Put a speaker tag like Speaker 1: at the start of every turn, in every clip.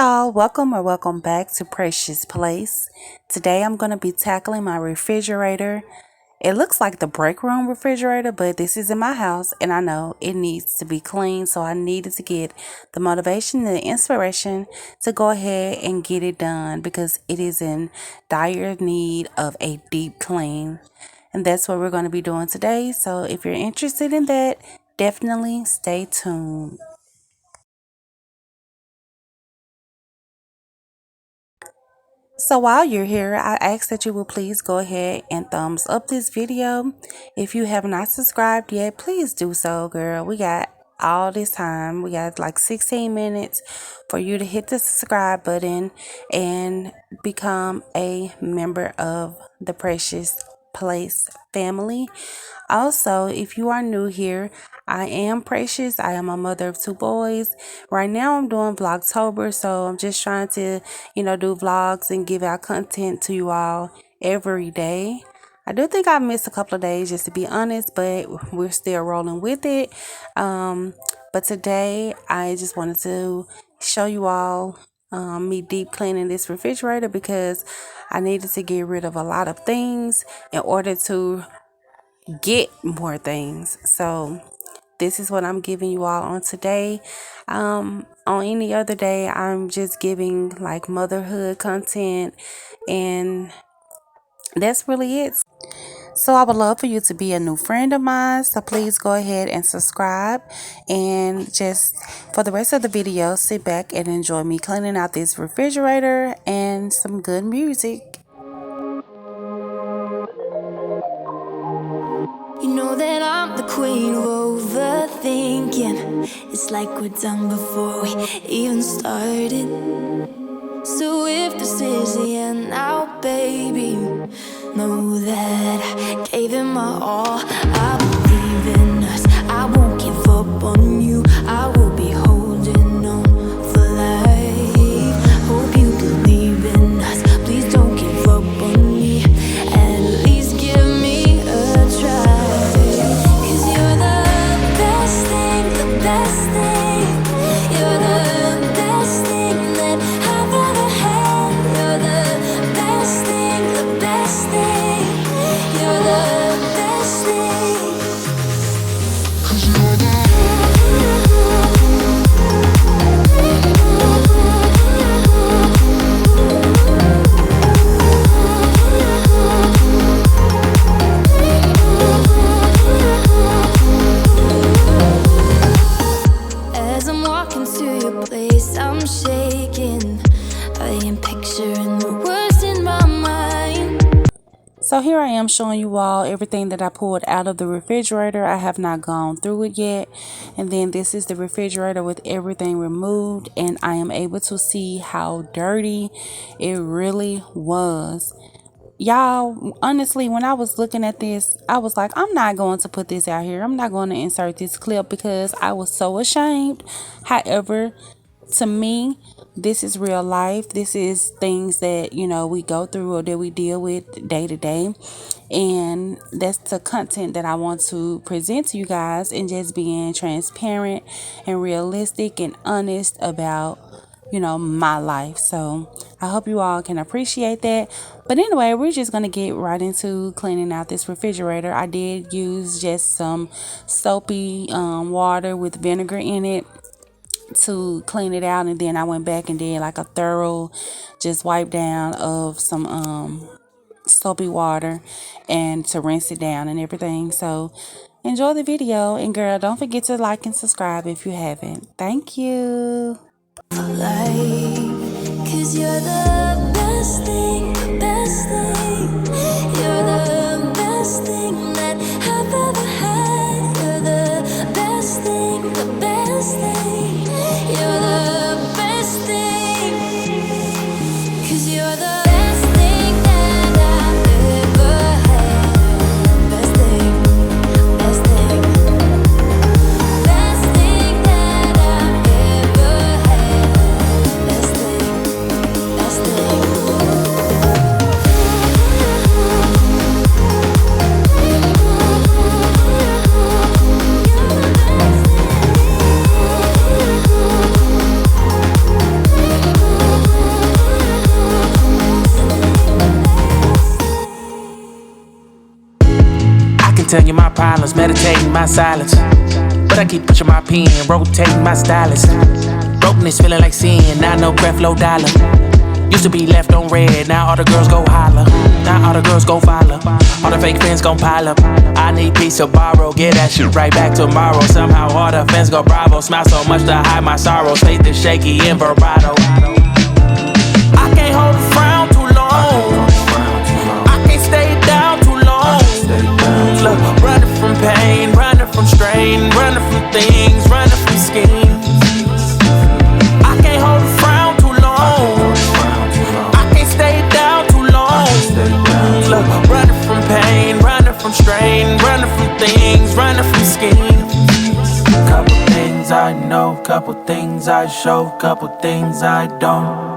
Speaker 1: Y'all, welcome or welcome back to Precious Place. Today I'm going to be tackling my refrigerator. It looks like the break room refrigerator, but this is in my house and I know it needs to be clean, so I needed to get the motivation and the inspiration to go ahead and get it done because it is in dire need of a deep clean. And that's what we're going to be doing today. So if you're interested in that, definitely stay tuned. So while you're here, I ask that you will please go ahead and thumbs up this video. If you have not subscribed yet, please do so, girl. We got all this time. We got like 16 minutes for you to hit the subscribe button and become a member of the Precious Place family. Also, if you are new here, I am Precious. I am a mother of two boys. Right now I'm doing Vlogtober, so I'm just trying to, do vlogs and give out content to you all every day. I do think I missed a couple of days, just to be honest, but we're still rolling with it. But today I just wanted to show you all me deep cleaning this refrigerator because I needed to get rid of a lot of things in order to get more things. So this is what I'm giving you all on today. On any other day, I'm just giving like motherhood content, and that's really it. So I would love for you to be a new friend of mine. So please go ahead and subscribe, and just for the rest of the video, sit back and enjoy me cleaning out this refrigerator and some good music.
Speaker 2: You know that I'm the queen of overthinking. It's like we're done before we even started. So if this is the end now, baby, know that I gave it my all. I believe in us, I won't give up on you. I will be holding on for life. Hope you believe in us, please don't give up on me. At least give me a try. I'm shaking, I am picturing the words in my mind.
Speaker 1: So here I am showing you all everything that I pulled out of the refrigerator. I have not gone through it yet. And then this is the refrigerator with everything removed, and I am able to see how dirty it really was. Y'all, honestly, when I was looking at this, I was like, I'm not going to put this out here. I'm not going to insert this clip because I was so ashamed. However, to me, this is real life. This is things that, we go through or that we deal with day to day. And that's the content that I want to present to you guys, and just being transparent and realistic and honest about, my life. So I hope you all can appreciate that. But anyway, we're just going to get right into cleaning out this refrigerator. I did use just some soapy water with vinegar in it to clean it out, and then I went back and did like a thorough just wipe down of some soapy water and to rinse it down and everything. So enjoy the video, and girl, don't forget to like and subscribe if you haven't. Thank you.
Speaker 2: Life, 'cause you're the best thing, best thing. You're the best thing that I've ever had. You're the best thing, the best thing. You're the best thing, 'cause you're the best thing that I've ever had. Best thing, best thing. Best thing that I've ever had. Best thing, best thing.
Speaker 3: tell you my problems, meditating my silence. But I keep pushing my pen, rotating my stylus. Brokenness feeling like sin, now no breath, low dollar. Used to be left on red, now all the girls go holler. Now all the girls go follow, all the fake fans gon' pile up. I need peace to borrow, get that shit right back tomorrow. Somehow all the fans go bravo, smile so much to hide my sorrows. Faith is shaky in vibrato. I can't hold a frown too long, I can't stay down too long. Look, running from pain, running from strain, running from things, running from schemes. I can't hold a frown too long, I can't stay down too long. Look, running from pain, running from strain, running from things, running from schemes. Couple things I know, couple things I show, couple things I don't.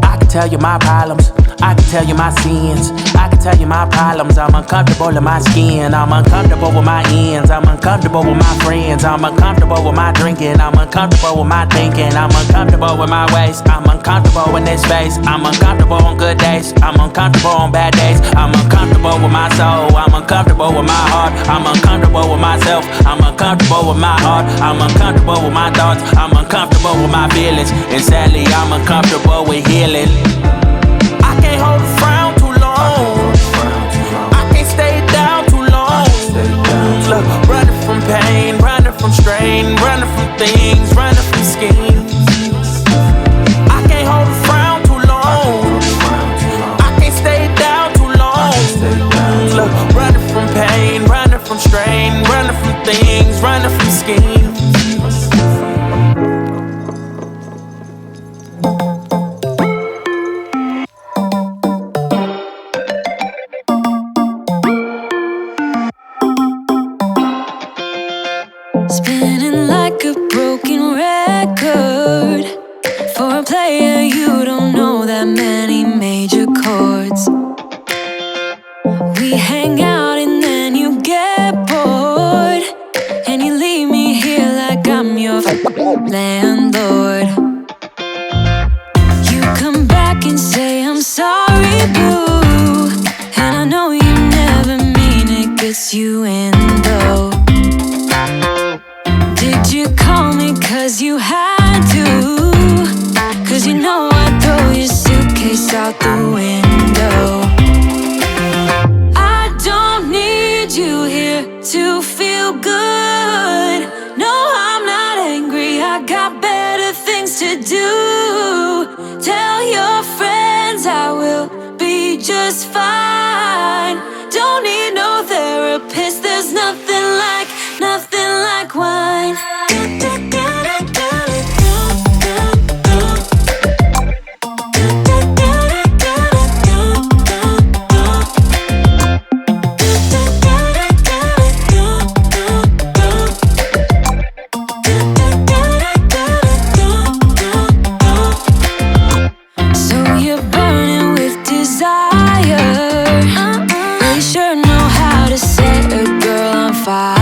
Speaker 3: I can tell you my problems, I can tell you my sins, I can tell you my problems. I'm uncomfortable in my skin, I'm uncomfortable with my ends, I'm uncomfortable with my friends, I'm uncomfortable with my drinking, I'm uncomfortable with my thinking, I'm uncomfortable with my ways, I'm uncomfortable in this space, I'm uncomfortable on good days, I'm uncomfortable on bad days, I'm uncomfortable with my soul, I'm uncomfortable with my heart, I'm uncomfortable with myself, I'm uncomfortable with my heart, I'm uncomfortable with my thoughts, I'm uncomfortable with my feelings, and sadly I'm uncomfortable with healing. I can't hold a frown too long, I can't stay down too long. Look, running from pain, running from strain, running from things, running from schemes. I can't hold a frown too long, I can't stay down too long. Look, running from pain, running from strain, running from things, running from schemes.
Speaker 2: Spinning like a broken record. For a player, you don't know that many major chords. We hang out and then you get bored, and you leave me here like I'm your landlord. You come back and say I'm sorry, boo, and I know you never mean it, gets you in though. Did you call me cause you had to? Cause you know I'd throw your suitcase out the window. I don't need you here to feel good. No, I'm not angry, I got better things to do. Tell your friends I will be just fine. Don't need no therapist, there's nothing like wine. So you're burning with desire. You sure know how to set a girl on fire.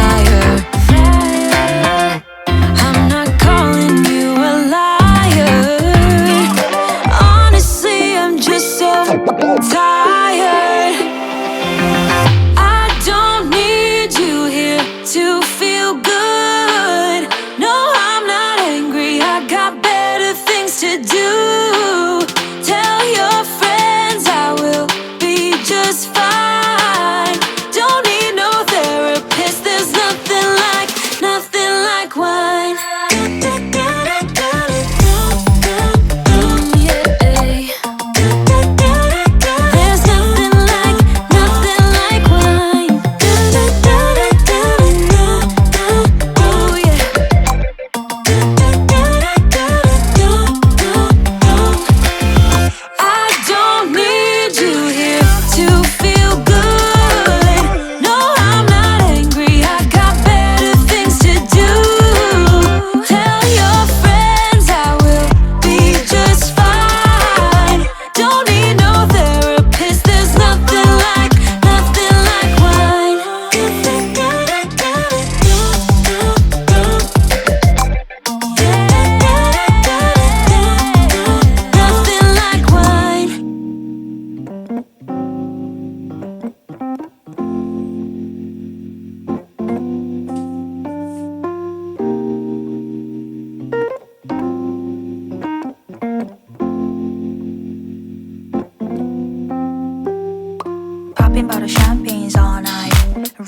Speaker 2: Popping bottle champagnes all night.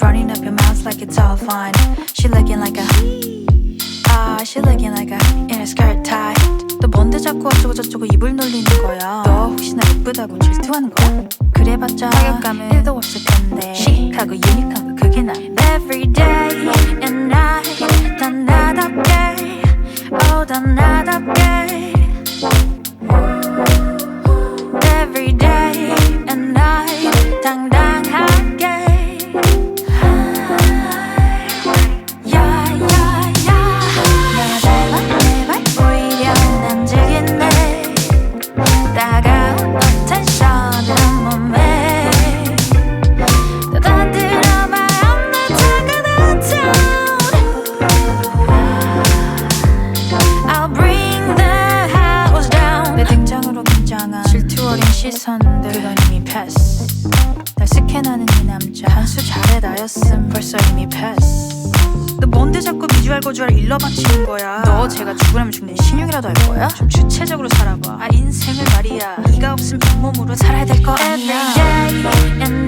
Speaker 2: Running up your mouth like it's all fine. She looking like a she looking like a in a skirt tight. 너 뭔데 자꾸 어쩌고 저쩌고 입을 놀리는 거야. 너 혹시나 예쁘다고 질투하는 거야? 그래봤자 타격감은 1도 없을 텐데 시크하고 유니크한 거 그게 나. Every day and night 다 나답게 oh 다 나답게 Every day and night 당당하게 따가운 텐션은 몸에 또 단들어 마음을 타고 downtown I'll bring the house down 내 등장으로 긴장한 질투 어린 시선들 그건 이미 패스 날 스캔하는 이 남자 한 수 잘해 나였음 벌써 이미 패스 너 뭔데 자꾸 비주얼 고주얼 일러 바치는 거야. 너 제가 죽으라면 죽는 신용이라도 할 거야? 좀 주체적으로 살아봐. 인생을 말이야 네가 없으면 잇몸으로 살아야 될 거 아니야. Every day and